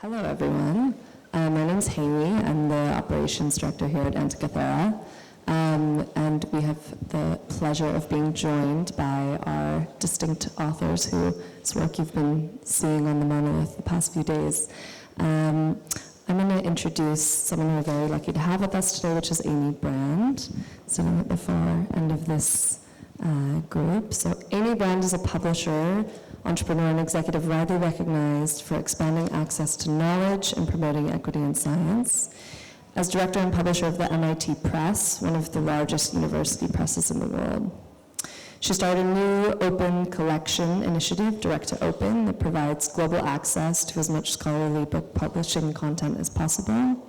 Hello, everyone. My name's Haley. I'm the operations director here at Antikythera. And we have the pleasure of being joined by our distinct authors whose work you've been seeing on the monolith the past few days. I'm going to introduce someone we're very lucky to have with us today, which is Amy Brand, sitting at the far end of this group. So Amy Brand is a publisher, entrepreneur, and executive widely recognized for expanding access to knowledge and promoting equity in science. As director and publisher of the MIT Press, one of the largest university presses in the world. She started a new open collection initiative, Direct to Open, that provides global access to as much scholarly book publishing content as possible.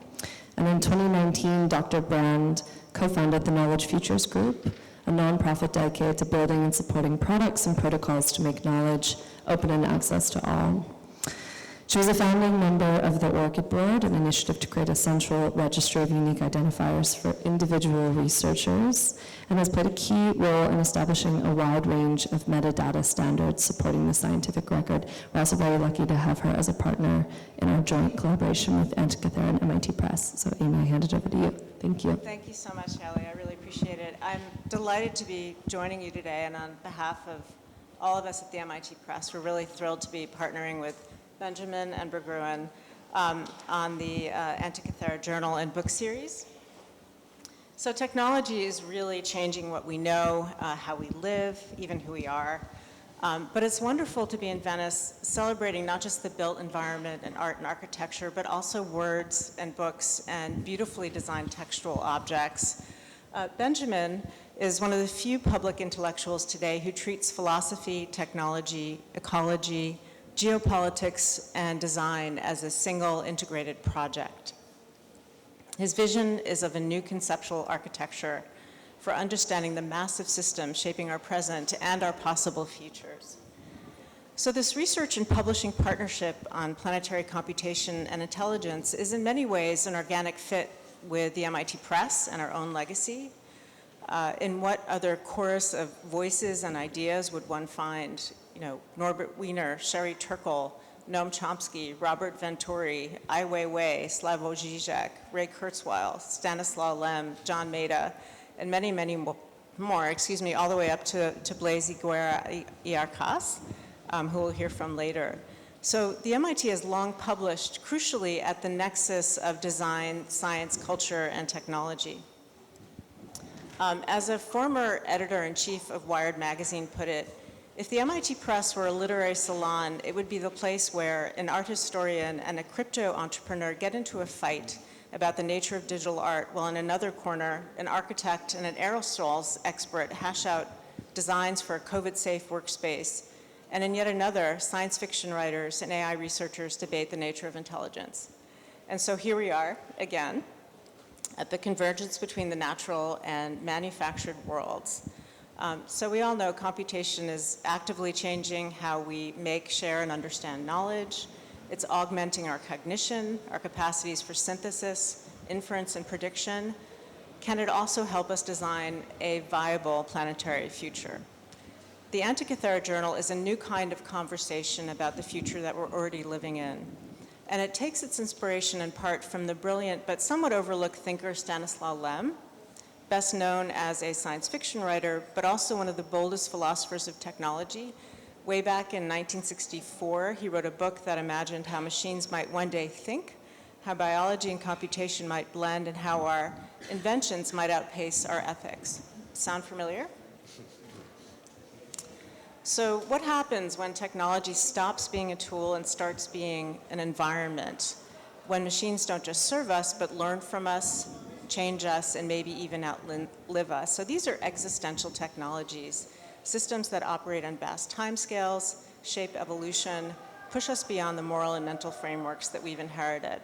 And in 2019, Dr. Brand co-founded the Knowledge Futures Group, a nonprofit dedicated to building and supporting products and protocols to make knowledge open and access to all. She was a founding member of the ORCID Board, an initiative to create a central registry of unique identifiers for individual researchers, and has played a key role in establishing a wide range of metadata standards supporting the scientific record. We're also very lucky to have her as a partner in our joint collaboration with Antikythera and MIT Press. So Amy, I hand it over to you. Thank you. Thank you so much, Haley. I really appreciate it. I'm delighted to be joining you today, and on behalf of all of us at the MIT Press, we're really thrilled to be partnering with Benjamin and Berggruen on the Antikythera Journal and book series. So technology is really changing what we know, how we live, even who we are. But it's wonderful to be in Venice celebrating not just the built environment and art and architecture, but also words and books and beautifully designed textual objects. Benjamin is one of the few public intellectuals today who treats philosophy, technology, ecology, geopolitics, and design as a single integrated project. His vision is of a new conceptual architecture for understanding the massive systems shaping our present and our possible futures. So this research and publishing partnership on planetary computation and intelligence is in many ways an organic fit with the MIT Press and our own legacy. In what other chorus of voices and ideas would one find, Norbert Wiener, Sherry Turkle, Noam Chomsky, Robert Venturi, Ai Weiwei, Slavoj Žižek, Ray Kurzweil, Stanislaw Lem, John Maida, and many, many more, all the way up to Blaise Guerra-Iarcas, who we'll hear from later. So the MIT has long published, crucially, at the nexus of design, science, culture, and technology. As a former editor-in-chief of Wired magazine put it, if the MIT Press were a literary salon, it would be the place where an art historian and a crypto entrepreneur get into a fight about the nature of digital art, while in another corner, an architect and an aerosols expert hash out designs for a COVID-safe workspace, and in yet another, science fiction writers and AI researchers debate the nature of intelligence. And so here we are, again, at the convergence between the natural and manufactured worlds. So we all know computation is actively changing how we make, share, and understand knowledge. It's augmenting our cognition, our capacities for synthesis, inference, and prediction. Can it also help us design a viable planetary future? The Antikythera Journal is a new kind of conversation about the future that we're already living in. And it takes its inspiration in part from the brilliant but somewhat overlooked thinker Stanislaw Lem, best known as a science fiction writer, but also one of the boldest philosophers of technology. Way back in 1964, he wrote a book that imagined how machines might one day think, how biology and computation might blend, and how our inventions might outpace our ethics. Sound familiar? So what happens when technology stops being a tool and starts being an environment? When machines don't just serve us, but learn from us, change us, and maybe even outlive us. So these are existential technologies, systems that operate on vast timescales, shape evolution, push us beyond the moral and mental frameworks that we've inherited.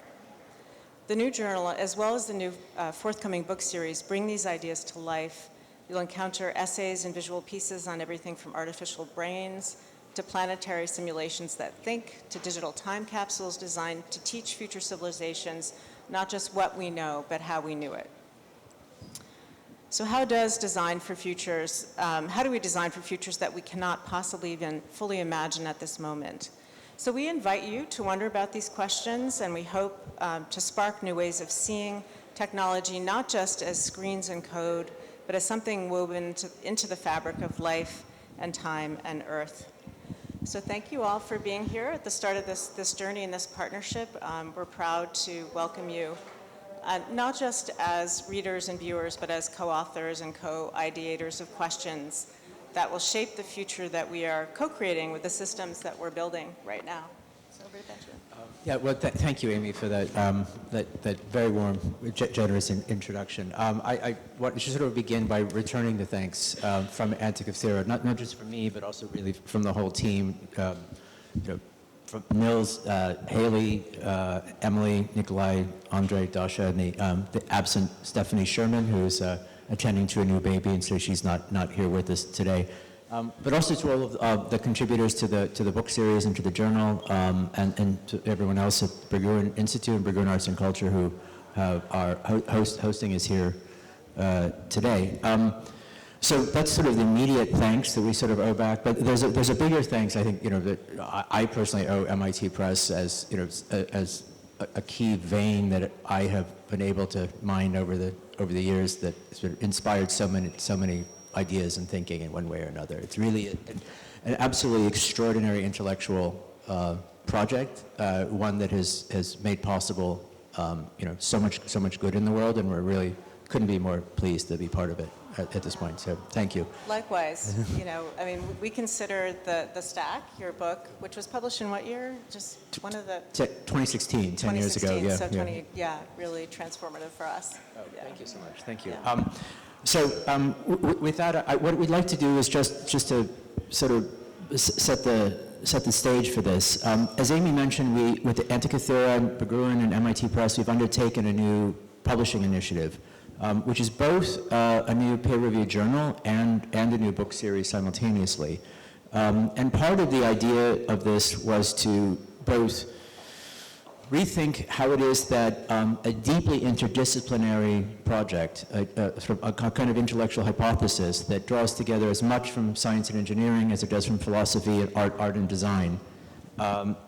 The new journal, as well as the new forthcoming book series, bring these ideas to life. You'll encounter essays and visual pieces on everything from artificial brains to planetary simulations that think, to digital time capsules designed to teach future civilizations not just what we know, but how we knew it. So how do we design for futures that we cannot possibly even fully imagine at this moment? So we invite you to wonder about these questions, and we hope to spark new ways of seeing technology, not just as screens and code, but as something woven into the fabric of life and time and earth. So thank you all for being here at the start of this journey and this partnership. We're proud to welcome you, not just as readers and viewers, but as co-authors and co-ideators of questions that will shape the future that we are co-creating with the systems that we're building right now. So over to Benjamin. Yeah, well, thank you, Amy, for that that very warm, generous introduction. I want to sort of begin by returning the thanks from Antikythera, not just from me, but also really from the whole team. From Nils, Haley, Emily, Nikolai, Andre, Dasha, and the absent Stephanie Sherman, who's attending to a new baby, and so she's not here with us today. But also to all of the contributors to the book series and to the journal, and to everyone else at Berggruen Institute and Berggruen Arts and Culture who are hosting us here today. So that's sort of the immediate thanks that we sort of owe back. But there's a bigger thanks, I think, that I personally owe MIT Press as as a key vein that I have been able to mine over the years that sort of inspired so many ideas and thinking in one way or another. It's really an absolutely extraordinary intellectual project, one that has made possible so much good in the world, and we're really couldn't be more pleased to be part of it at this point. So thank you. Likewise, I mean, we consider the Stack, your book, which was published in what year? Just one of the 2016, 10 years ago. Yeah, so 20, really transformative for us. Oh, yeah. Thank you so much. Thank you. Yeah. With that, what we'd like to do is just to sort of set the stage for this. As Amy mentioned, we, with the Antikythera, Berggruen, and MIT Press, we've undertaken a new publishing initiative, which is both a new peer-reviewed journal and a new book series simultaneously. And part of the idea of this was to both rethink how it is that a deeply interdisciplinary project, a kind of intellectual hypothesis that draws together as much from science and engineering as it does from philosophy and art and design,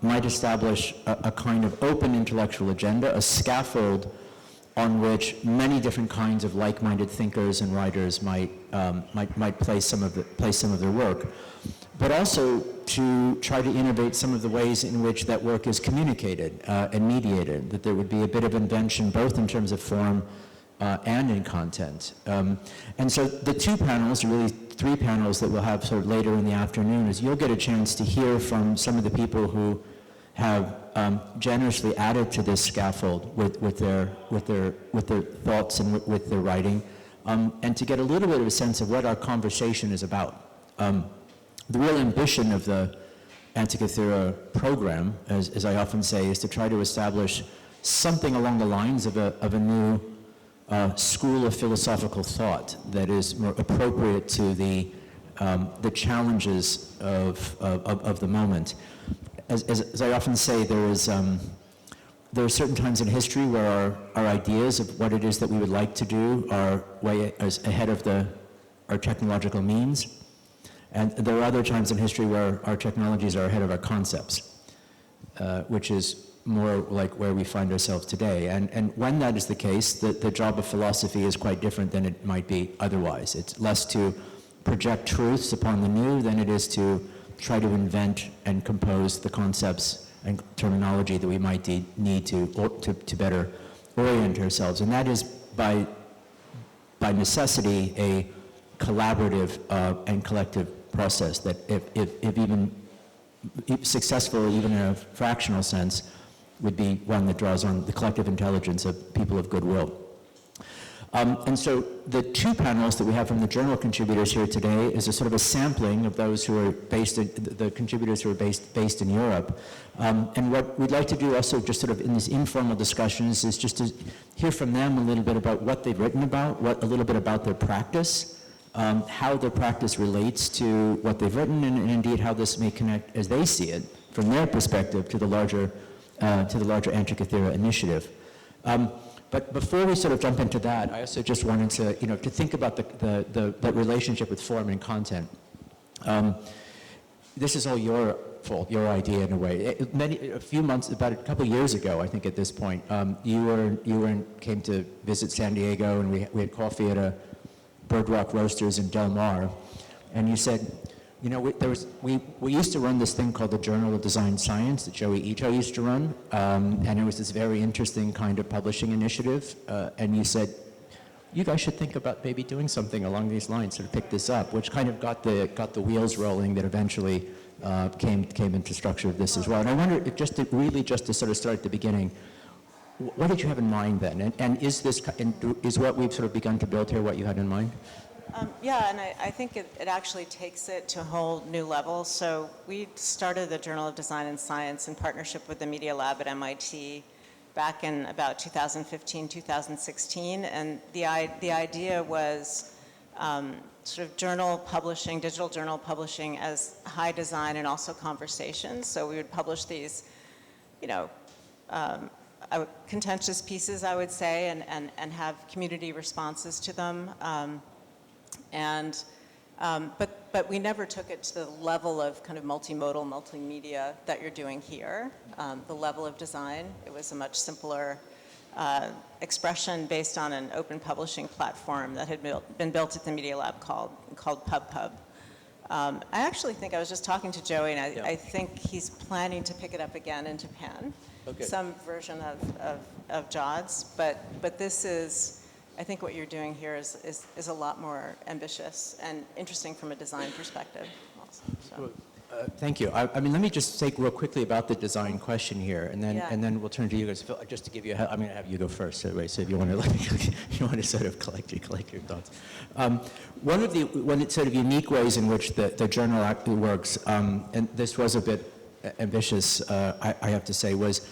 might establish a kind of open intellectual agenda, a scaffold on which many different kinds of like-minded thinkers and writers might place some of their work, but also to try to innovate some of the ways in which that work is communicated and mediated, that there would be a bit of invention both in terms of form and in content. And so the two panels, really three panels that we'll have sort of later in the afternoon, is you'll get a chance to hear from some of the people who have generously added to this scaffold with their thoughts and with their writing, and to get a little bit of a sense of what our conversation is about. The real ambition of the Antikythera program, as I often say, is to try to establish something along the lines of a new school of philosophical thought that is more appropriate to the challenges of the moment. As I often say, there are certain times in history where our ideas of what it is that we would like to do are way ahead of our technological means. And there are other times in history where our technologies are ahead of our concepts, which is more like where we find ourselves today. And when that is the case, the job of philosophy is quite different than it might be otherwise. It's less to project truths upon the new than it is to try to invent and compose the concepts and terminology that we might need to better orient ourselves. And that is by necessity a collaborative and collective process that if successful, even in a fractional sense, would be one that draws on the collective intelligence of people of goodwill. And so the two panels that we have from the journal contributors here today is a sort of a sampling of those who are the contributors who are based in Europe. And what we'd like to do also, just sort of in these informal discussions, is just to hear from them a little bit about what they've written about, a little bit about their practice, how their practice relates to what they've written, and indeed how this may connect, as they see it, from their perspective, to the larger Antikythera initiative. But before we sort of jump into that, I also just wanted to think about the relationship with form and content. This is all your fault, your idea in a way. About a couple of years ago, I think at this point, came to visit San Diego, and we had coffee at a Bird Rock Roasters in Del Mar, and you said, you know, we used to run this thing called the Journal of Design Science that Joey Ito used to run, and it was this very interesting kind of publishing initiative, and you said, you guys should think about maybe doing something along these lines, sort of pick this up, which kind of got the wheels rolling that eventually came into structure of this as well. And I wonder if just to sort of start at the beginning, what did you have in mind then? And is what we've sort of begun to build here what you had in mind? Yeah, and I think it actually takes it to a whole new level. So we started the Journal of Design and Science in partnership with the Media Lab at MIT back in about 2015, 2016, and the idea was sort of journal publishing, digital journal publishing as high design and also conversations. So we would publish these, you know, contentious pieces, I would say, and have community responses to them. But we never took it to the level of kind of multimodal, multimedia that you're doing here. The level of design, it was a much simpler expression based on an open publishing platform that had been built at the Media Lab called PubPub. I actually think, I was just talking to Joey, and I think he's planning to pick it up again in Japan, some version of JODS, but this is, I think what you're doing here is a lot more ambitious and interesting from a design perspective also. So. Thank you. I mean, let me just say real quickly about the design question here, and then we'll turn to you guys. Phil, just to give you, I'm going to have you go first, so if you want to sort of collect your thoughts. One of the sort of unique ways in which the journal actually works, and this was a bit ambitious, I have to say, was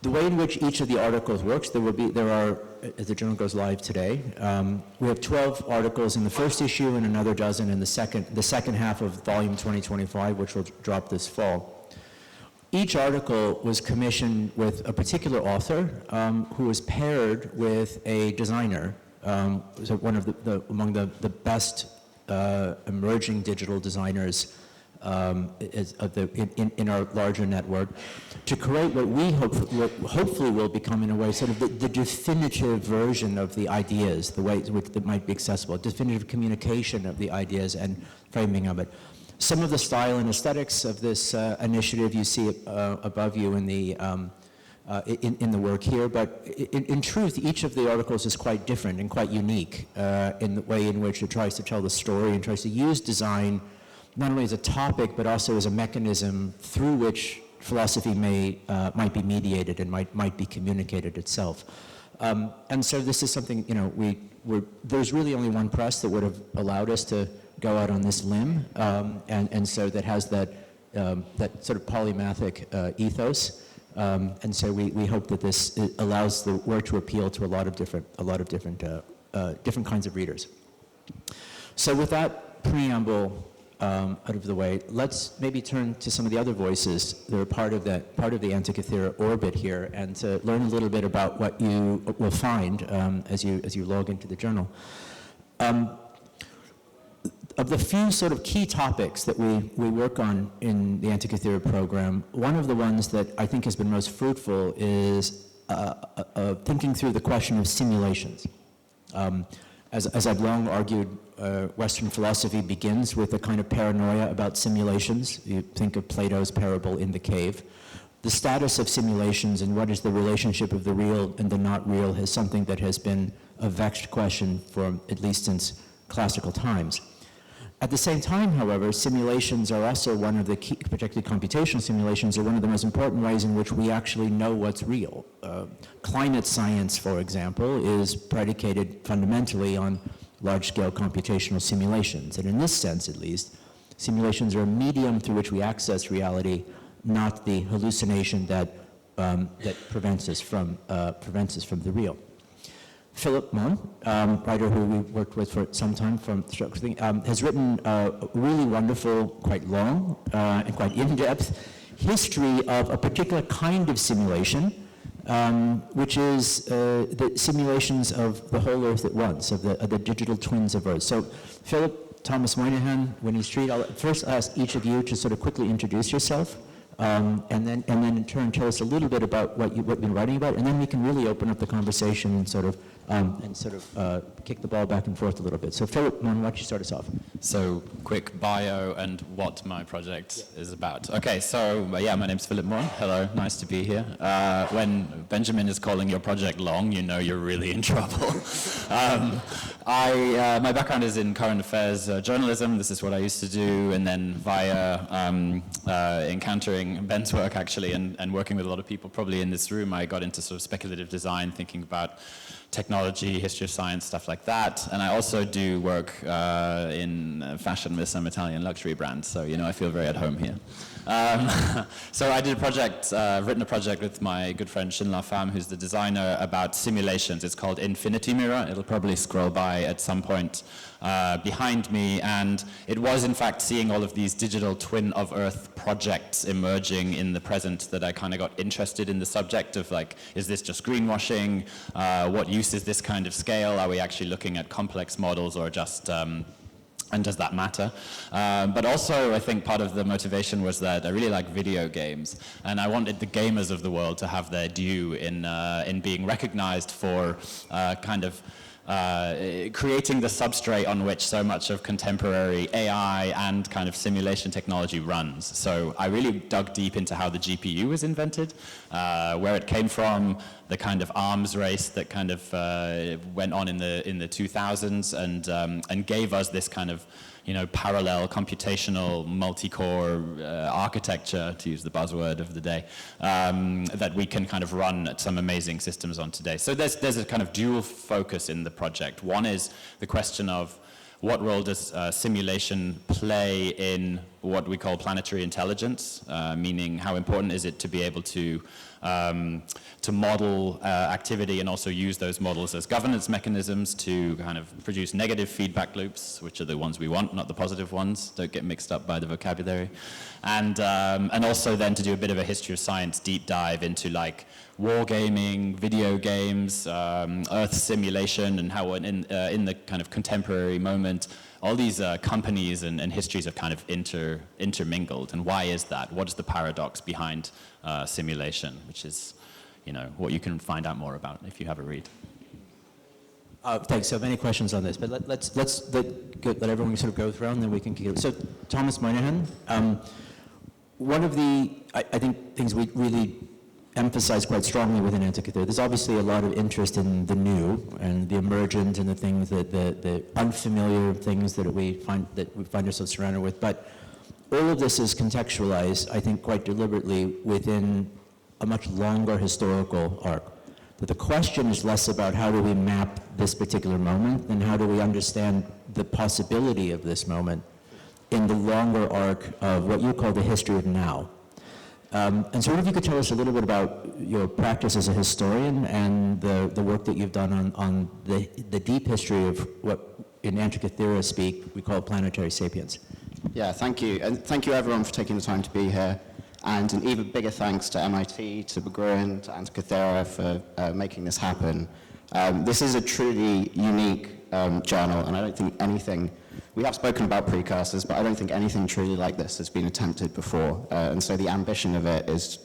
the way in which each of the articles works. There are, as the journal goes live today, we have 12 articles in the first issue and another dozen in the second half of volume 2025, which will drop this fall. Each article was commissioned with a particular author who was paired with a designer, so one of among the best emerging digital designers in our larger network, to create what we hopefully will become, in a way, sort of the definitive version of the ideas, the way in which that might be accessible, definitive communication of the ideas and framing of it. Some of the style and aesthetics of this initiative you see above you in the work here, but in truth, each of the articles is quite different and quite unique in the way in which it tries to tell the story and tries to use design not only as a topic, but also as a mechanism through which philosophy might be mediated and might be communicated itself. And so this is something, you know, there's really only one press that would have allowed us to go out on this limb, and so that has that sort of polymathic ethos. And so we hope that this allows the work to appeal to a lot of different kinds of readers. So with that preamble out of the way, let's maybe turn to some of the other voices that are part of the Antikythera orbit here, and to learn a little bit about what you will find as you log into the journal. Of the few sort of key topics that we work on in the Antikythera program, one of the ones that I think has been most fruitful is thinking through the question of simulations. As I've long argued, Western philosophy begins with a kind of paranoia about simulations. You think of Plato's parable in the cave. The status of simulations and what is the relationship of the real and the not real is something that has been a vexed question for at least since classical times. At the same time, however, simulations are also one of the key, particularly computational simulations, are one of the most important ways in which we actually know what's real. Climate science, for example, is predicated fundamentally on large-scale computational simulations. And in this sense, at least, simulations are a medium through which we access reality, not the hallucination that prevents us from the real. Philip Maughan, writer who we worked with for some time from has written a really wonderful, quite long, and quite in-depth history of a particular kind of simulation, which is the simulations of the whole Earth at once, of the digital twins of Earth. So, Philip, Thomas Moynihan, Winnie Street. I'll first ask each of you to sort of quickly introduce yourself, and then in turn tell us a little bit about what you've been writing about, and then we can really open up the conversation and sort of kick the ball back and forth a little bit. So Philip, why don't you start us off? So quick bio and what my project is about. Okay, so yeah, my name's Philip Maughan. Hello, nice to be here. When Benjamin is calling your project long, you know you're really in trouble. My background is in current affairs journalism. This is what I used to do, and then via encountering Ben's work actually, and working with a lot of people probably in this room, I got into sort of speculative design, thinking about technology, history of science, stuff like that. And I also do work in fashion with some Italian luxury brands, so I feel very at home here. So I did written a project with my good friend Shin La Femme, who's the designer, about simulations. It's called Infinity Mirror. It'll probably scroll by at some point behind me, and it was in fact seeing all of these digital twin of Earth projects emerging in the present that I kind of got interested in the subject of, like, is this just greenwashing? What use is this kind of scale? Are we actually looking at complex models, or just and does that matter? But also, I think part of the motivation was that I really like video games, and I wanted the gamers of the world to have their due in being recognized for creating the substrate on which so much of contemporary AI and kind of simulation technology runs. So I really dug deep into how the GPU was invented, where it came from, the kind of arms race that kind of went on in the 2000s, and gave us this kind of parallel computational multi-core architecture, to use the buzzword of the day, that we can kind of run some amazing systems on today. So there's a kind of dual focus in the project. One is the question of what role does simulation play in what we call planetary intelligence, meaning how important is it to be able to model activity and also use those models as governance mechanisms to kind of produce negative feedback loops, which are the ones we want, not the positive ones. Don't get mixed up by the vocabulary. And also then to do a bit of a history of science deep dive into, like, wargaming, video games, Earth simulation, and how in the kind of contemporary moment, all these companies and histories have kind of intermingled. And why is that? What is the paradox behind simulation, which is, what you can find out more about if you have a read. Thanks. So many questions on this, but let's let everyone sort of go through, and then we can keep it. So Thomas Moynihan, one of the, I think, things we really emphasize quite strongly within Antikythera, there's obviously a lot of interest in the new and the emergent and the things that the unfamiliar things that we find ourselves surrounded with. But all of this is contextualized, I think, quite deliberately within a much longer historical arc. But the question is less about how do we map this particular moment than how do we understand the possibility of this moment in the longer arc of what you call the history of now. And so if you could tell us a little bit about your practice as a historian and the work that you've done on the deep history of what in Antikythera speak we call planetary sapiens. Yeah, thank you. And thank you everyone for taking the time to be here. And an even bigger thanks to MIT, to Berggruen, to Antikythera for making this happen. This is a truly unique journal, and I don't think anything, we have spoken about precursors, but I don't think anything truly like this has been attempted before. And so the ambition of it is,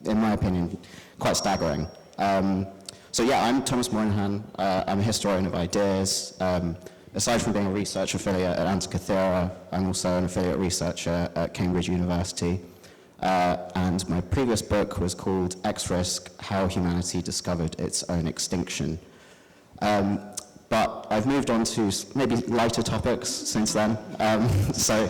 in my opinion, quite staggering. So yeah, I'm Thomas Moynihan. I'm a historian of ideas. Aside from being a research affiliate at Antikythera, I'm also an affiliate researcher at Cambridge University. And my previous book was called X-Risk: How Humanity Discovered Its Own Extinction. But I've moved on to maybe lighter topics since then. So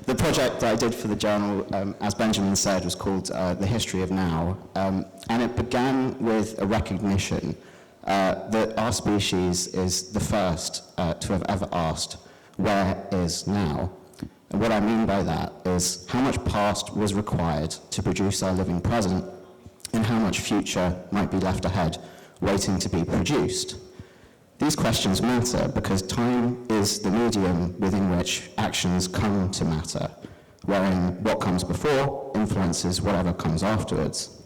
the project that I did for the journal, as Benjamin said, was called The History of Now. And it began with a recognition that our species is the first to have ever asked, where is now? And what I mean by that is how much past was required to produce our living present, and how much future might be left ahead, waiting to be produced. These questions matter because time is the medium within which actions come to matter, wherein what comes before influences whatever comes afterwards.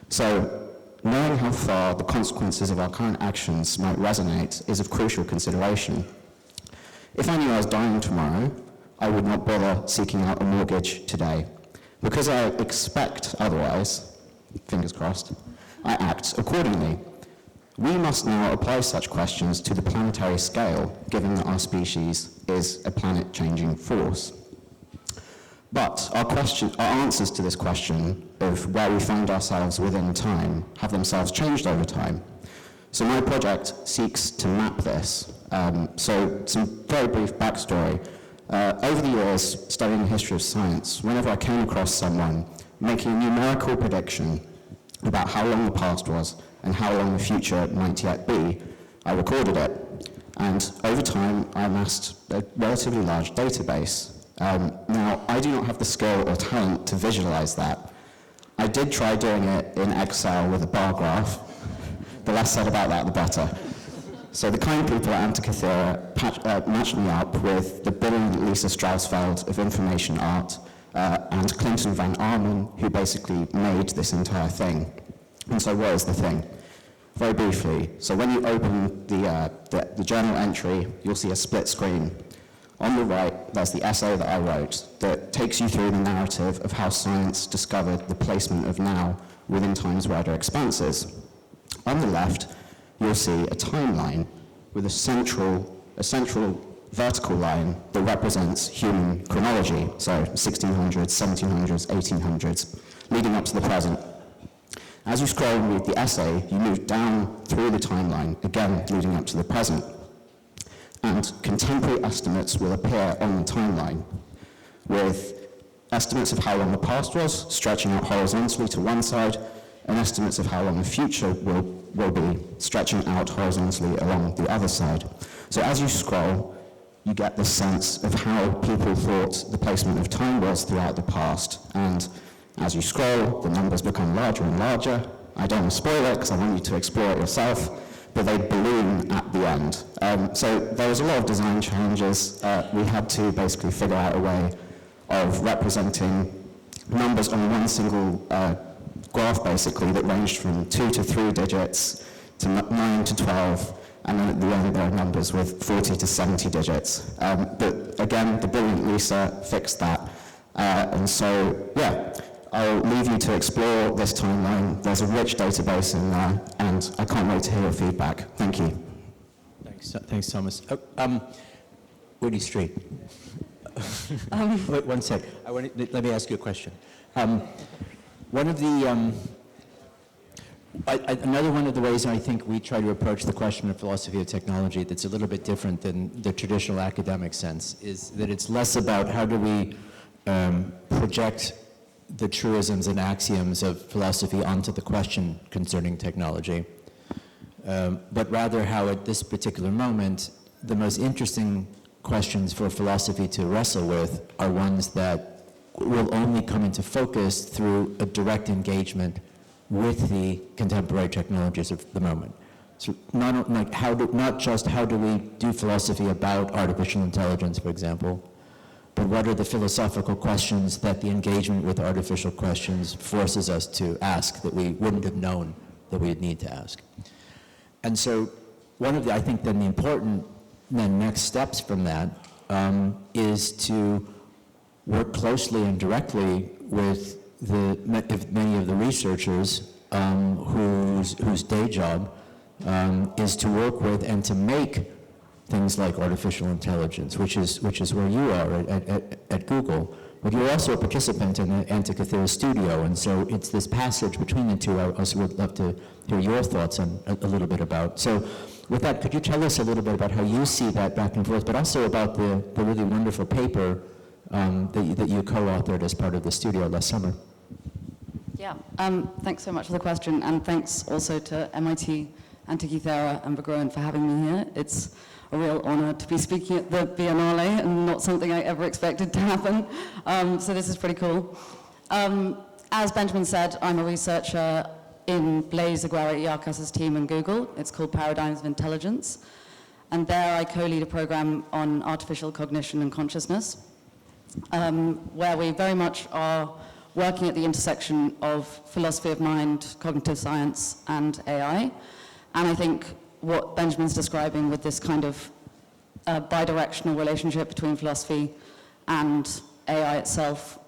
So, knowing how far the consequences of our current actions might resonate is of crucial consideration. If I knew I was dying tomorrow, I would not bother seeking out a mortgage today. Because I expect otherwise, fingers crossed, I act accordingly. We must now apply such questions to the planetary scale, given that our species is a planet-changing force. But our answers to this question of where we find ourselves within time have themselves changed over time. So my project seeks to map this. So some very brief backstory. Over the years, studying the history of science, whenever I came across someone making a numerical prediction about how long the past was and how long the future might yet be, I recorded it. And over time, I amassed a relatively large database. Now, I do not have the skill or talent to visualize that. I did try doing it in Excel with a bar graph. The less said about that, the better. So the kind people at Antikythera matched me up with the brilliant Lisa Strausfeld of information art and Clinton Van Arman, who basically made this entire thing. And so what is the thing? Very briefly, so when you open the journal entry, you'll see a split screen. On the right, there's the essay that I wrote that takes you through the narrative of how science discovered the placement of now within time's wider expanses. On the left, you'll see a timeline with a central vertical line that represents human chronology, so 1600s, 1700s, 1800s, leading up to the present. As you scroll and read the essay, you move down through the timeline, again leading up to the present. And contemporary estimates will appear on the timeline, with estimates of how long the past was, stretching out horizontally to one side, and estimates of how long the future will be, stretching out horizontally along the other side. So as you scroll, you get this sense of how people thought the placement of time was throughout the past. And as you scroll, the numbers become larger and larger. I don't want to spoil it because I want you to explore it yourself, but they balloon at the end. So there was a lot of design challenges. We had to basically figure out a way of representing numbers on one single graph, basically, that ranged from 2 to 3 digits to 9 to 12, and then at the end there are numbers with 40 to 70 digits. But again, the brilliant Lisa fixed that. And so, yeah, I'll leave you to explore this timeline. There's a rich database in there, and I can't wait to hear your feedback. Thank you. Thanks, Thomas. Winnie Street. Wait one sec. Let me ask you a question. One of the another one of the ways I think we try to approach the question of philosophy of technology that's a little bit different than the traditional academic sense is that it's less about how do we project the truisms and axioms of philosophy onto the question concerning technology, but rather how at this particular moment the most interesting questions for philosophy to wrestle with are ones that will only come into focus through a direct engagement with the contemporary technologies of the moment. So not just how do we do philosophy about artificial intelligence, for example, but what are the philosophical questions that the engagement with artificial questions forces us to ask that we wouldn't have known that we'd need to ask. And so one of the, I think then the important next steps from that is to work closely and directly with many of the researchers whose day job is to work with and to make things like artificial intelligence, which is where you are at Google. But you're also a participant in the Antikythera studio, and so it's this passage between the two I also would love to hear your thoughts on a little bit about. So with that, could you tell us a little bit about how you see that back and forth, but also about the really wonderful paper that you co-authored as part of the studio last summer? Yeah, thanks so much for the question, and thanks also to MIT, Antikythera, and Berggruen for having me here. It's a real honor to be speaking at the Biennale, and not something I ever expected to happen. So this is pretty cool. As Benjamin said, I'm a researcher in Blaise Aguirre-Iarcas's team in Google. It's called Paradigms of Intelligence. And there I co-lead a program on artificial cognition and consciousness, where we very much are working at the intersection of philosophy of mind, cognitive science, and AI. And I think what Benjamin's describing with this kind of a bidirectional relationship between philosophy and AI itself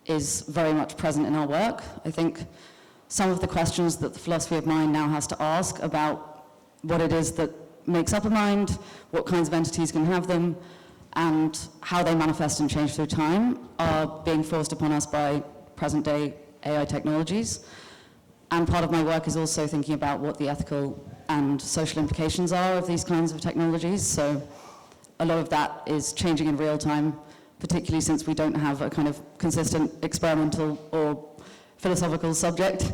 is very much present in our work. I think some of the questions that the philosophy of mind now has to ask about what it is that makes up a mind, what kinds of entities can have them, and how they manifest and change through time are being forced upon us by present-day AI technologies. And part of my work is also thinking about what the ethical and social implications are of these kinds of technologies. So a lot of that is changing in real time, particularly since we don't have a kind of consistent experimental or philosophical subject,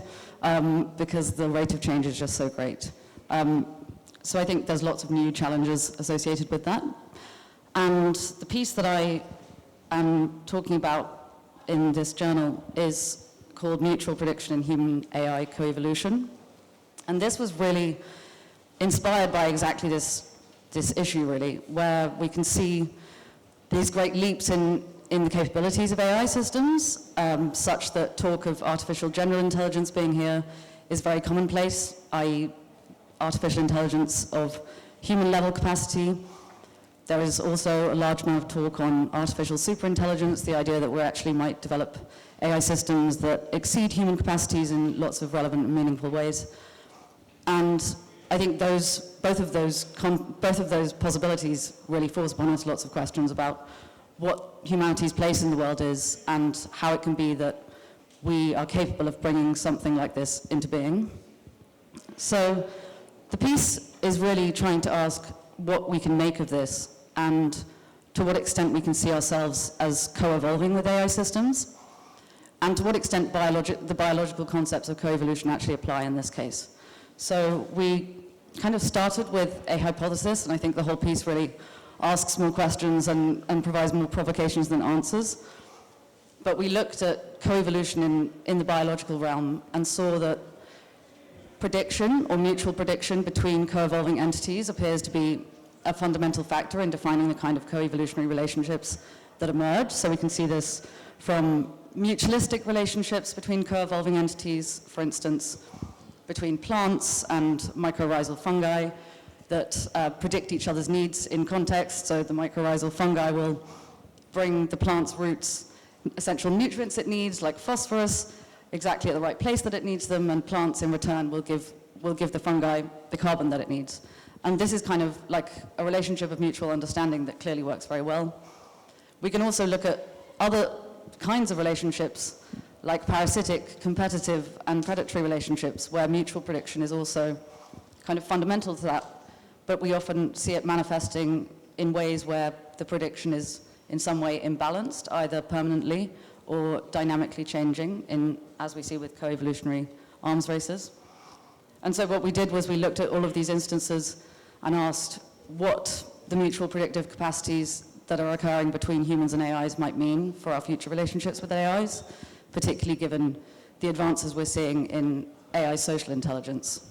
because the rate of change is just so great. So I think there's lots of new challenges associated with that. And the piece that I am talking about in this journal is called Mutual Prediction in Human AI Coevolution. And this was really inspired by exactly this issue, really, where we can see these great leaps in the capabilities of AI systems, such that talk of artificial general intelligence being here is very commonplace, i.e. artificial intelligence of human level capacity. There is also a large amount of talk on artificial superintelligence, the idea that we actually might develop AI systems that exceed human capacities in lots of relevant and meaningful ways. And I think both of those possibilities really force upon us lots of questions about what humanity's place in the world is and how it can be that we are capable of bringing something like this into being. So the piece is really trying to ask what we can make of this and to what extent we can see ourselves as co-evolving with AI systems, and to what extent the biological concepts of coevolution actually apply in this case. So we kind of started with a hypothesis, and I think the whole piece really asks more questions and provides more provocations than answers. But we looked at coevolution in the biological realm and saw that prediction or mutual prediction between co-evolving entities appears to be a fundamental factor in defining the kind of co-evolutionary relationships that emerge. So we can see this from mutualistic relationships between co-evolving entities, for instance, between plants and mycorrhizal fungi that predict each other's needs in context. So the mycorrhizal fungi will bring the plant's roots essential nutrients it needs, like phosphorus, exactly at the right place that it needs them, and plants in return will give the fungi the carbon that it needs. And this is kind of like a relationship of mutual understanding that clearly works very well. We can also look at other kinds of relationships, like parasitic, competitive, and predatory relationships, where mutual prediction is also kind of fundamental to that. But we often see it manifesting in ways where the prediction is in some way imbalanced, either permanently or dynamically changing, as we see with coevolutionary arms races. And so what we did was we looked at all of these instances and asked what the mutual predictive capacities that are occurring between humans and AIs might mean for our future relationships with AIs, particularly given the advances we're seeing in AI social intelligence.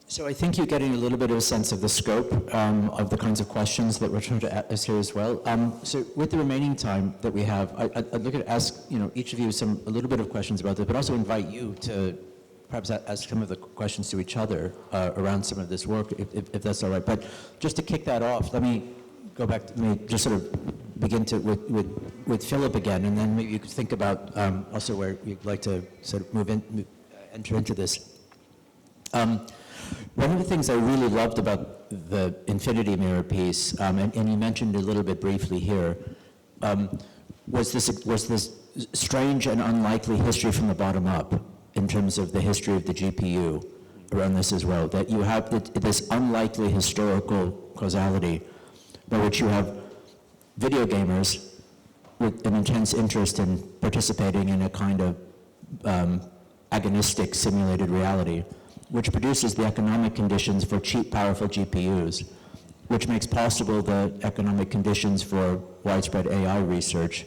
So I think you're getting a little bit of a sense of the scope of the kinds of questions that we're trying to ask here as well. So with the remaining time that we have, I'd look at ask each of you a little bit of questions about this, but also invite you to perhaps ask some of the questions to each other around some of this work, if that's all right. But just to kick that off, let me go back. Let me just sort of begin with Philip again, and then maybe you could think about also where you'd like to sort of enter into this. One of the things I really loved about the Infinity Mirror piece, and you mentioned a little bit briefly here, was this strange and unlikely history from the bottom up in terms of the history of the GPU around this as well, that you have this unlikely historical causality by which you have video gamers with an intense interest in participating in a kind of agonistic simulated reality, which produces the economic conditions for cheap, powerful GPUs, which makes possible the economic conditions for widespread AI research,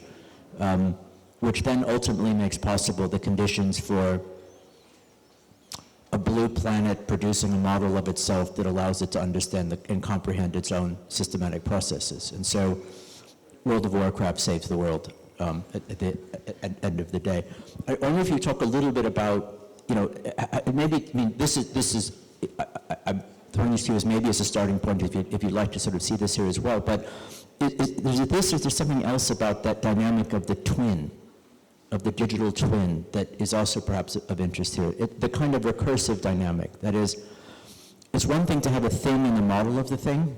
which then ultimately makes possible the conditions for a blue planet producing a model of itself that allows it to understand and comprehend its own systematic processes. And so World of Warcraft saves the world at the end of the day. I wonder if you talk a little bit about, maybe, I mean, the throwing these to you as maybe as a starting point if you'd like to sort of see this here as well. But there's something else about that dynamic of the twin, of the digital twin, that is also perhaps of interest here. The kind of recursive dynamic. That is, it's one thing to have a thing and the model of the thing.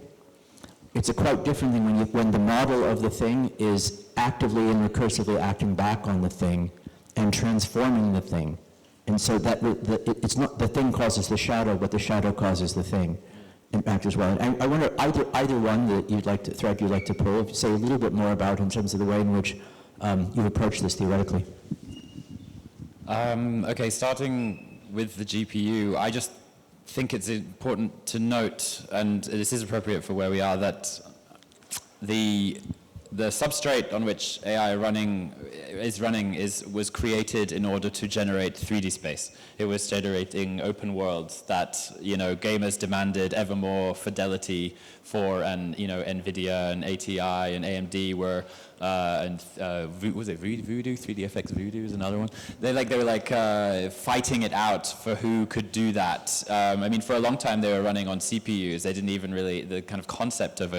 It's a quite different thing when the model of the thing is actively and recursively acting back on the thing and transforming the thing. And so that it's not the thing causes the shadow, but the shadow causes the thing in fact as well. And I wonder either one that you'd like to pull, say a little bit more about in terms of the way in which you approach this theoretically. Okay, starting with the GPU, I just think it's important to note, and this is appropriate for where we are, that the substrate on which AI was created in order to generate 3D space. It was generating open worlds that, gamers demanded ever more fidelity for, and, NVIDIA and ATI and AMD were, was it Voodoo? 3DFX Voodoo is another one. They were fighting it out for who could do that. For a long time they were running on CPUs. They didn't even really, the kind of concept of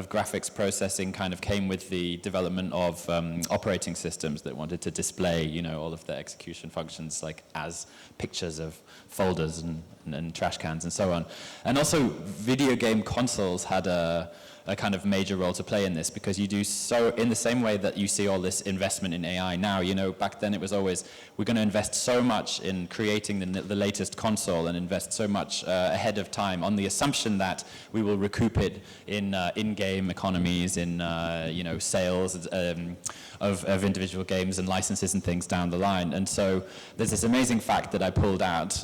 graphics processing kind of came with the development of operating systems that wanted to display, all of the execution functions like as pictures of folders and trash cans and so on. And also video game consoles had a kind of major role to play in this, because you do so in the same way that you see all this investment in AI now. Back then it was always, we're going to invest so much in creating the latest console and invest so much ahead of time on the assumption that we will recoup it in in-game economies, in sales of individual games and licenses and things down the line. And so there's this amazing fact that I pulled out,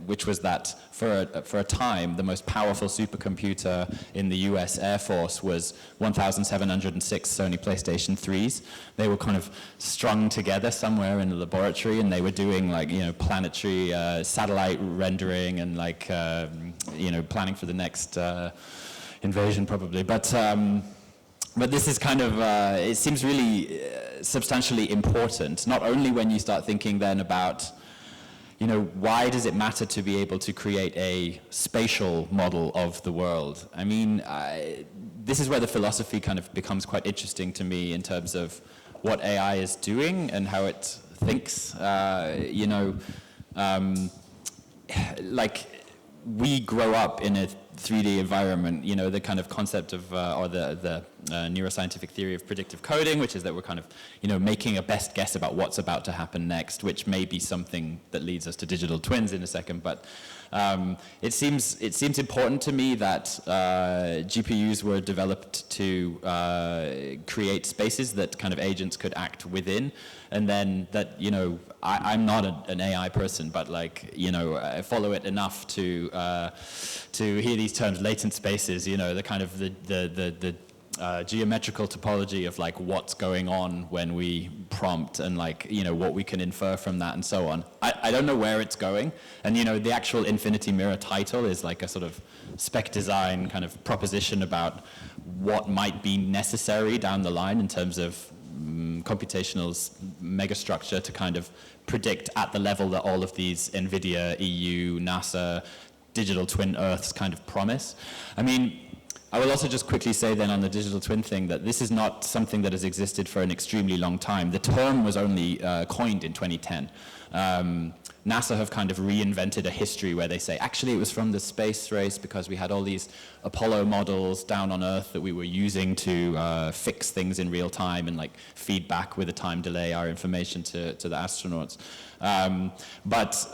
which was that for a time, the most powerful supercomputer in the US Air Force was 1,706 Sony PlayStation 3s. They were kind of strung together somewhere in the laboratory, and they were doing planetary satellite rendering and planning for the next invasion probably. But this is kind of, it seems really substantially important, not only when you start thinking then about, why does it matter to be able to create a spatial model of the world? This is where the philosophy kind of becomes quite interesting to me in terms of what AI is doing and how it thinks. We grow up in a 3D environment, the kind of concept of, or the neuroscientific theory of predictive coding, which is that we're kind of, making a best guess about what's about to happen next, which may be something that leads us to digital twins in a second. But it seems important to me that GPUs were developed to create spaces that kind of agents could act within, and then that, I'm not an AI person, but I follow it enough to hear these terms, latent spaces, the kind of the geometrical topology of what's going on when we prompt, and what we can infer from that and so on. I don't know where it's going, and the actual Infinity Mirror title is a sort of spec design kind of proposition about what might be necessary down the line in terms of computational megastructure to kind of predict at the level that all of these NVIDIA, EU, NASA, digital twin Earths kind of promise. I will also just quickly say then on the digital twin thing that this is not something that has existed for an extremely long time. The term was only coined in 2010. NASA have kind of reinvented a history where they say, actually it was from the space race because we had all these Apollo models down on Earth that we were using to fix things in real time and feed back with a time delay our information to the astronauts. But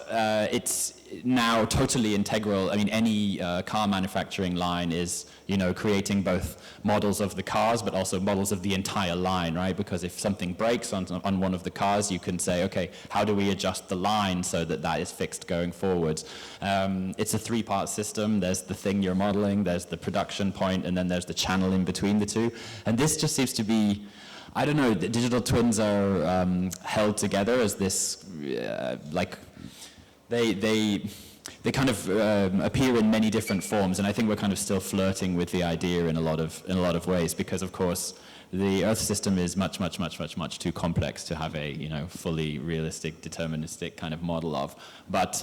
it's now totally integral. Any car manufacturing line is, creating both models of the cars, but also models of the entire line, right? Because if something breaks on one of the cars, you can say, okay, how do we adjust the line so that is fixed going forward? It's a three-part system. There's the thing you're modeling, there's the production point, and then there's the channel in between the two. And this just seems to be, I don't know, the digital twins are held together as this, they kind of appear in many different forms, and I think we're kind of still flirting with the idea in a lot of ways, because of course the Earth system is much, much, much, much, much too complex to have a fully realistic, deterministic kind of model of. But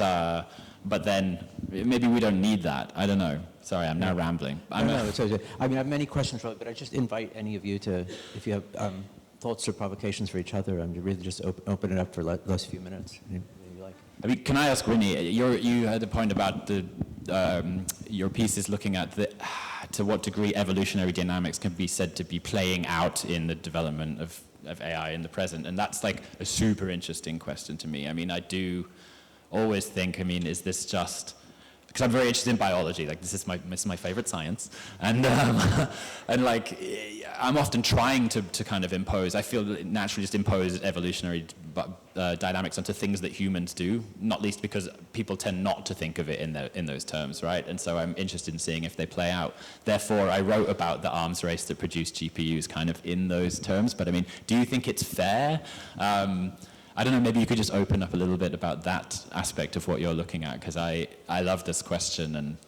then maybe we don't need that. I don't know. Sorry, I'm now rambling. No, it's okay. I mean, I have many questions, but I just invite any of you to, if you have thoughts or provocations for each other, and really just open it up for those few minutes. I mean, can I ask Winnie? You had a point about your piece is looking at to what degree evolutionary dynamics can be said to be playing out in the development of AI in the present, and that's like a super interesting question to me. I mean, I do always think, I mean, is this just because I'm very interested in biology, like this is my favorite science, and like I'm often trying to kind of impose, I feel naturally just impose evolutionary dynamics onto things that humans do, not least because people tend not to think of it in those terms, right? And so I'm interested in seeing if they play out. Therefore, I wrote about the arms race that produced GPUs kind of in those terms, but I mean, do you think it's fair? I don't know, maybe you could just open up a little bit about that aspect of what you're looking at, because I love this question, and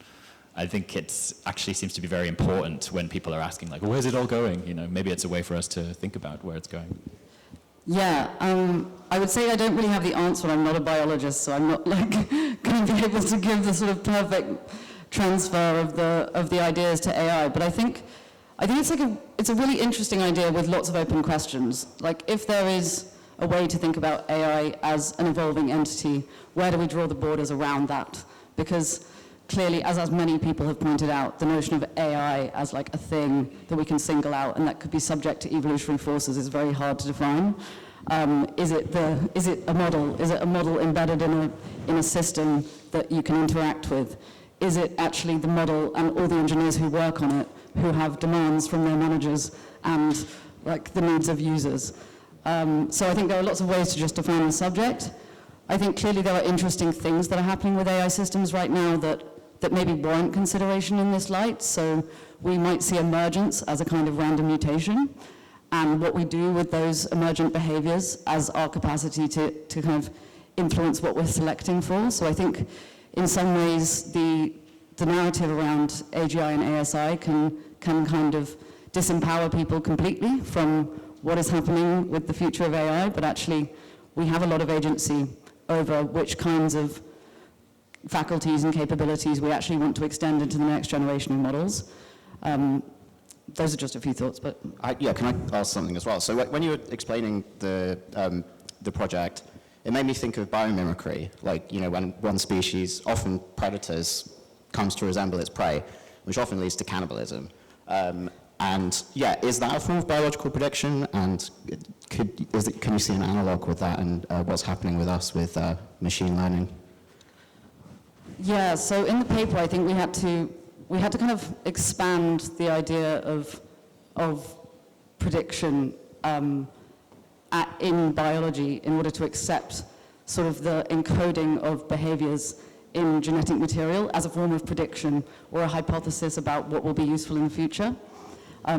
I think it actually seems to be very important when people are asking, like, where's it all going? Maybe it's a way for us to think about where it's going. Yeah, I would say I don't really have the answer. I'm not a biologist, so I'm not like going to be able to give the sort of perfect transfer of the ideas to AI. But I think it's a really interesting idea with lots of open questions. Like, if there is a way to think about AI as an evolving entity, where do we draw the borders around that? Because clearly, as many people have pointed out, the notion of AI as like a thing that we can single out and that could be subject to evolutionary forces is very hard to define. Is it a model? Is it a model embedded in a system that you can interact with? Is it actually the model and all the engineers who work on it who have demands from their managers and like the needs of users? So I think there are lots of ways to just define the subject. I think clearly there are interesting things that are happening with AI systems right now that maybe warrant consideration in this light. So we might see emergence as a kind of random mutation, and what we do with those emergent behaviors as our capacity to kind of influence what we're selecting for. So I think in some ways the narrative around AGI and ASI can kind of disempower people completely from what is happening with the future of AI, but actually we have a lot of agency over which kinds of faculties and capabilities we actually want to extend into the next generation of models. Those are just a few thoughts, but... Can I ask something as well? So when you were explaining the project, it made me think of biomimicry, like, when one species, often predators, comes to resemble its prey, which often leads to cannibalism. Is that a form of biological prediction? And can you see an analog with that and what's happening with us with machine learning? Yeah, so in the paper, I think we had to kind of expand the idea of prediction in biology in order to accept sort of the encoding of behaviors in genetic material as a form of prediction or a hypothesis about what will be useful in the future.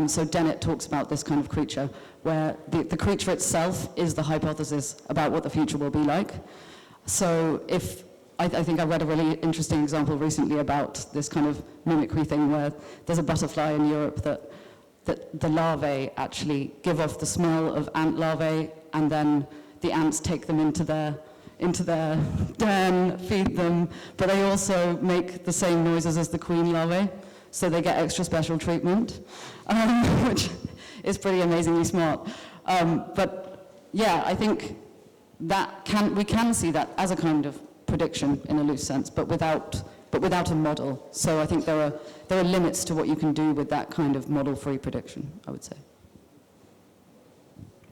So Dennett talks about this kind of creature, where the creature itself is the hypothesis about what the future will be like. So I think I read a really interesting example recently about this kind of mimicry thing where there's a butterfly in Europe that the larvae actually give off the smell of ant larvae, and then the ants take them into their den, feed them, but they also make the same noises as the queen larvae, so they get extra special treatment, which is pretty amazingly smart. But yeah, I think we can see that as a kind of prediction in a loose sense, but without a model. So I think there are limits to what you can do with that kind of model-free prediction, I would say.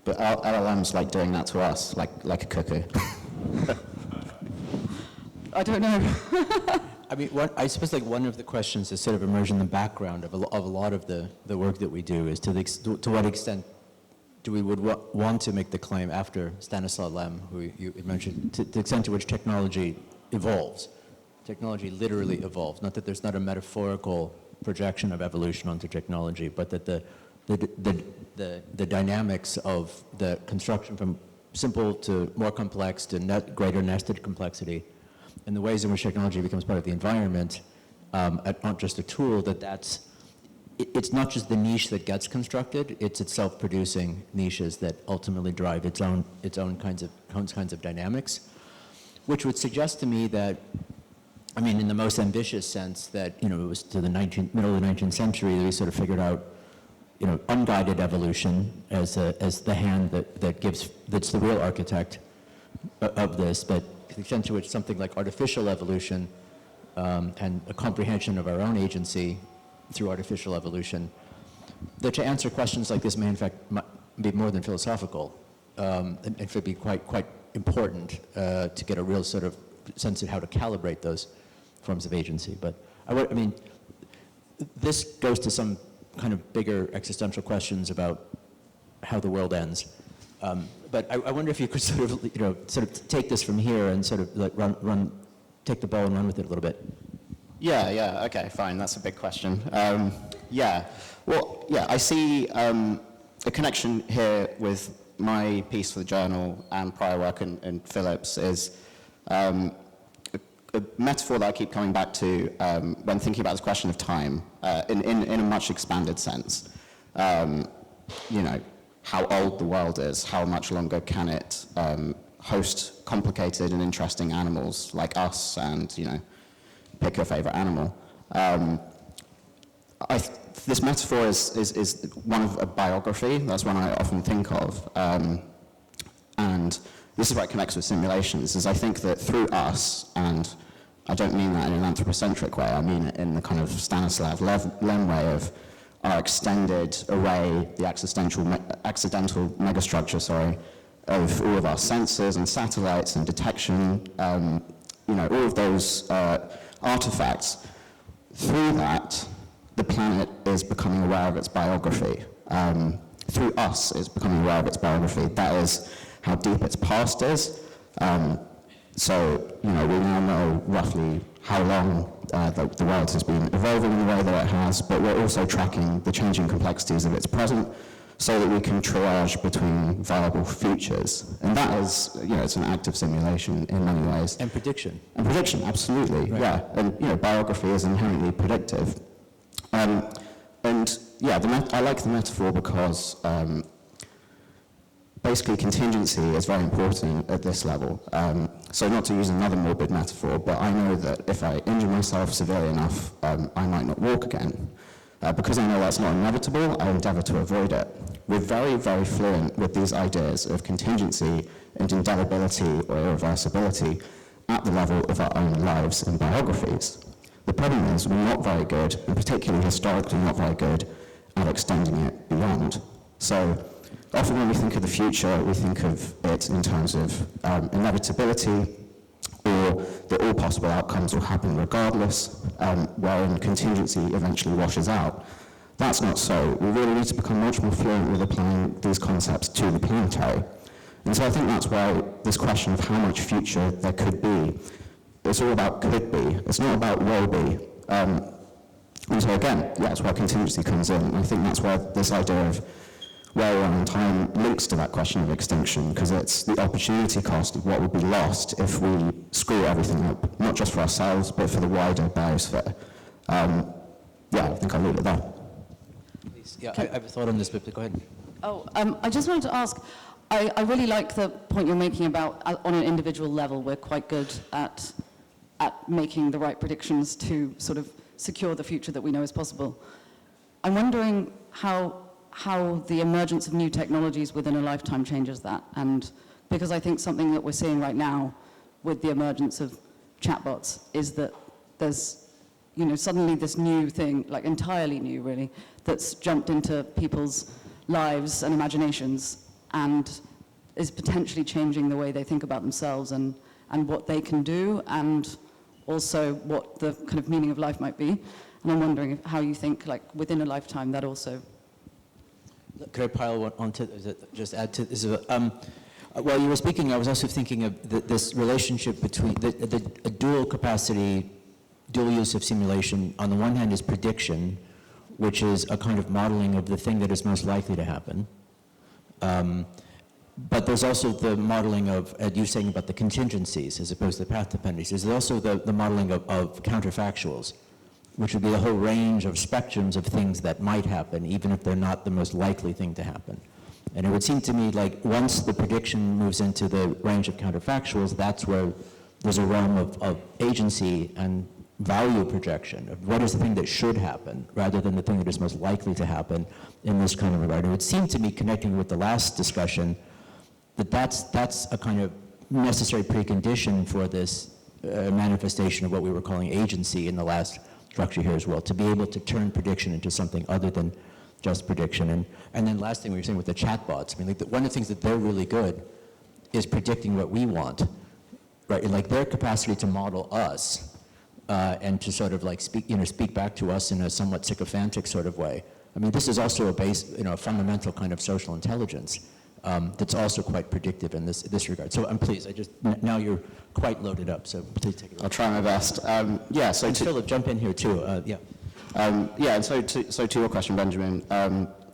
But LLMs like doing that to us, like a cuckoo. I don't know. I mean, I suppose like one of the questions that sort of emerge in the background of a lot of the work that we do is to what extent do we want to make the claim after Stanislaw Lem, who you mentioned, to the extent to which technology evolves. Technology literally evolves, not that there's not a metaphorical projection of evolution onto technology, but that the dynamics of the construction from simple to more complex to greater nested complexity, and the ways in which technology becomes part of the environment, not just a tool, that's it's not just the niche that gets constructed, it's itself producing niches that ultimately drive its own kinds of dynamics, which would suggest to me that, I mean, in the most ambitious sense, that, you know, it was to the middle of the 19th century that we sort of figured out, you know, unguided evolution as the hand that's the real architect of this, but to the extent to which something like artificial evolution and a comprehension of our own agency through artificial evolution, that to answer questions like this may in fact be more than philosophical, and should be quite important to get a real sort of sense of how to calibrate those forms of agency. But I mean, this goes to some kind of bigger existential questions about how the world ends. But I wonder if you could sort of take this from here and sort of like take the ball and run with it a little bit. Yeah, okay, fine, that's a big question. I see a connection here with my piece for the journal and prior work in Phillips is a metaphor that I keep coming back to when thinking about this question of time in a much expanded sense. You know, how old the world is, how much longer can it host complicated and interesting animals like us, and, you know, pick your favorite animal. This metaphor is one of a biography. That's one I often think of. And this is where it connects with simulations, is I think that through us, and I don't mean that in an anthropocentric way, I mean it in the kind of Stanislav Lem way of our extended array, the accidental megastructure, of all of our sensors and satellites and detection, you know, all of those artifacts. Through that, the planet is becoming aware of its biography. Through us, it's becoming aware of its biography. That is how deep its past is. So, you know, we now know roughly how long the world has been evolving in the way that it has, but we're also tracking the changing complexities of its present so that we can triage between viable futures. And that is, you know, it's an active simulation in many ways. And prediction. And prediction, absolutely, right. Yeah. And, you know, biography is inherently predictive. And, yeah, I like the metaphor because basically contingency is very important at this level. So not to use another morbid metaphor, but I know that if I injure myself severely enough, I might not walk again. Because I know that's not inevitable, I endeavour to avoid it. We're very, very fluent with these ideas of contingency and indelibility or irreversibility at the level of our own lives and biographies. The problem is we're not very good, and particularly historically not very good, at extending it beyond. So often when we think of the future, we think of it in terms of inevitability, or that all possible outcomes will happen regardless, wherein contingency eventually washes out. That's not so. We really need to become much more fluent with applying these concepts to the planetary. And so I think that's why this question of how much future there could be, it's all about could be. It's not about will be. And so again, yeah, that's where contingency comes in. And I think that's where this idea of where we are in time links to that question of extinction, because it's the opportunity cost of what would be lost if we screw everything up, not just for ourselves, but for the wider biosphere. Yeah, I think I'll leave it there. Please. Yeah, I have a thought on this, but go ahead. Oh, I just wanted to ask, I really like the point you're making about on an individual level, we're quite good at making the right predictions to sort of secure the future that we know is possible. I'm wondering how the emergence of new technologies within a lifetime changes that. And because I think something that we're seeing right now with the emergence of chatbots is that there's, you know, suddenly this new thing, like entirely new really, that's jumped into people's lives and imaginations and is potentially changing the way they think about themselves and what they can do, and also what the kind of meaning of life might be. And I'm wondering how you think, like, within a lifetime that also... Could I pile one onto, just add to this? While you were speaking, I was also thinking of this relationship between a dual capacity, dual use of simulation. On the one hand is prediction, which is a kind of modeling of the thing that is most likely to happen. But there's also the modeling of, you saying about the contingencies as opposed to the path dependencies. There's also the modeling of counterfactuals, which would be a whole range of spectrums of things that might happen, even if they're not the most likely thing to happen. And it would seem to me like once the prediction moves into the range of counterfactuals, that's where there's a realm of agency and value projection of what is the thing that should happen rather than the thing that is most likely to happen in this kind of regard. It would seem to me, connecting with the last discussion, that's a kind of necessary precondition for this manifestation of what we were calling agency in the last structure here as well, to be able to turn prediction into something other than just prediction. And then last thing we were saying with the chatbots, I mean, like one of the things that they're really good is predicting what we want, right? And like their capacity to model us and to sort of like speak back to us in a somewhat sycophantic sort of way. I mean, this is also a fundamental kind of social intelligence that's also quite predictive in this regard. So please, now you're quite loaded up, so please take it away. I'll try my best. Yeah, so and Philip, jump in here too, yeah. Yeah, and so to your question, Benjamin,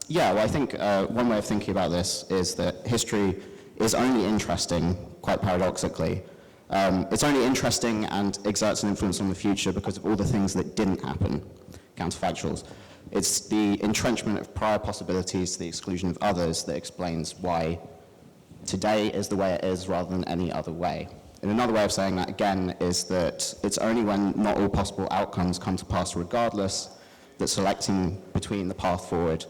yeah, well, I think one way of thinking about this is that history is only interesting, quite paradoxically. It's only interesting and exerts an influence on the future because of all the things that didn't happen, counterfactuals. It's the entrenchment of prior possibilities to the exclusion of others that explains why today is the way it is rather than any other way. And another way of saying that, again, is that it's only when not all possible outcomes come to pass regardless that selecting between the path forward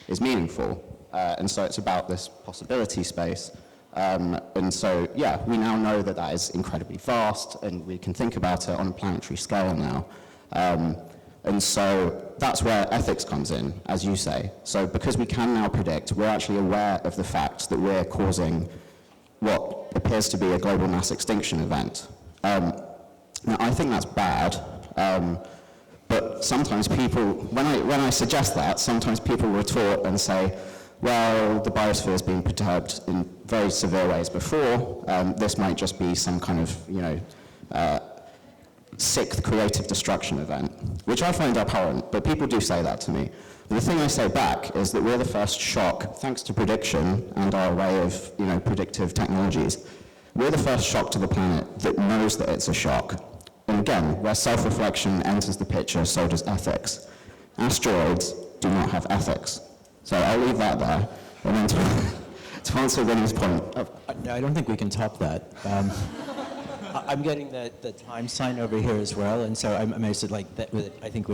is meaningful. And so it's about this possibility space. And so, yeah, we now know that that is incredibly vast, and we can think about it on a planetary scale now. And so that's where ethics comes in, as you say. So because we can now predict, we're actually aware of the fact that we're causing what appears to be a global mass extinction event. Now, I think that's bad, but sometimes people, when I suggest that, sometimes people retort and say, well, the biosphere has been perturbed in very severe ways before. This might just be some kind of, sixth creative destruction event, which I find abhorrent, but people do say that to me. But the thing I say back is that we're the first shock, thanks to prediction and our way of, predictive technologies, we're the first shock to the planet that knows that it's a shock. And again, where self-reflection enters the picture, so does ethics. Asteroids do not have ethics. So I'll leave that there. And then to answer Winnie's point. I don't think we can top that. I'm getting the time sign over here as well, and so I'm amazed at like that. I think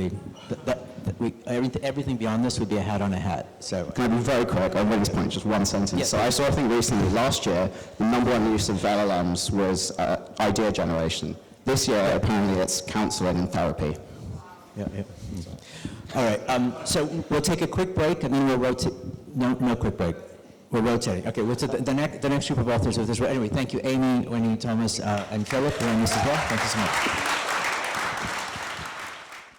everything beyond this would be a hat on a hat. So can I be very quick on Winnie's point, just one sentence? Yes. So I saw a thing recently, last year, the #1 use of LLMs was idea generation. This year, apparently, it's counseling and therapy. Yeah. All right. So we'll take a quick break, and then we'll rotate. No quick break. We're rotating. Okay, what's the next group of authors of this? Anyway, thank you, Amy, Winnie, Thomas, and Philip, for joining us as well. Thank you so much.